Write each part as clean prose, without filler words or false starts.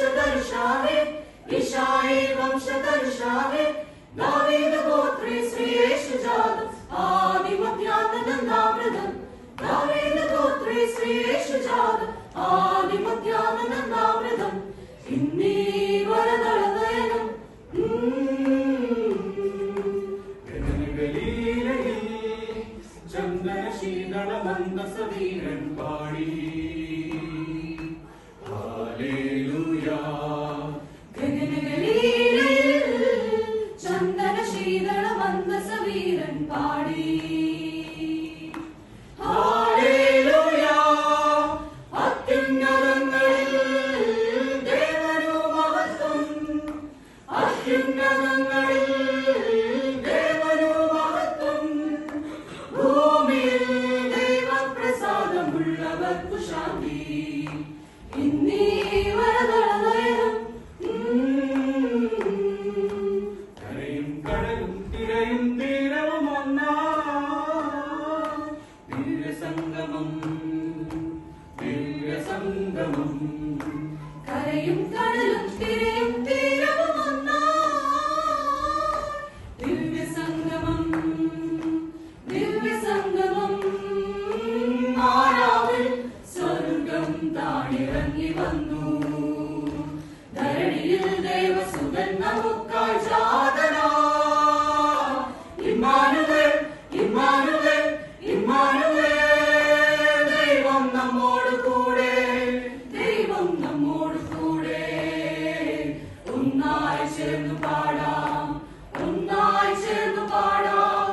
വംശധർഷാവേ യിശായി വംശധർഷാവേ ദാവീദ് ഗോത്രേ ശ്രീ യേശു ജാതം ആദിമധ്യാനന്ദാമൃതം ദാവീദ് ഗോത്രേ ശ്രീ യേശു ജാതം ആദിമധ്യാനന്ദാമൃതം ഇന്നീ വരദളനയനം ചന്ദന ശീതള മന്ദസവീരൻ പാടി ഹല്ലേലൂയാ ചന്ദന ശീതള മന്ദസവീരൻ പാടി ഹല്ലേലൂയാ അത്യുന്നതങ്ങളിൽ ദേവനു മഹത്വം അത്യുന്നതങ്ങളിൽ ദേവനു മഹത്വം ഭൂമിയിൽ ദൈവപ്രസാദമുള്ളവർക്കു ശാന്തി ഇന്നീ വരദളനയനം കരയും കടലും തിരയും തീരവും ഒന്നാ ദിവ്യസംഗമം ദിവ്യസംഗമം കരയും കടലും തിരയും തീരവും ഒന്നാ ദിവ്യസംഗമം ദിവ്യസംഗമം ആരാവിൽ സ്വർഗം താണിറങ്ങി വന്നു ധരണിയിൽ ദേവസുതൻ നമുക്കായി ജാതനാ ഇമ്മാനുവേൽ ഇമ്മാനുവേൽ ഇമ്മാനുവേൽ ദൈവം നമ്മോട് കൂടെ ദൈവം നമ്മോട് കൂടെ ഒന്നായി ചേർന്നു പാടാം ഒന്നായി ചേർന്നു പാടാം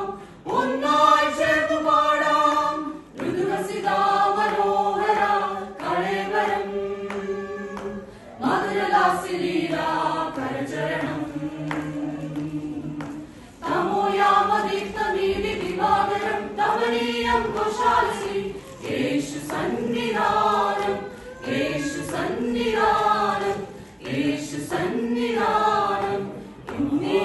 ഒന്നായി ചേർന്നു പാടാം മൃദുരസിതാ മനോഹര കളേവരം മധുരലാസിലീലാ കരചരണം തമോയാമദീപ്തനീതി ദിവാകരം തവനീയം ഘോഷാലസി യേശു സന്നിധാനം യേശു സന്നിധാനം യേശു സന്നിധാനം ഇന്നീ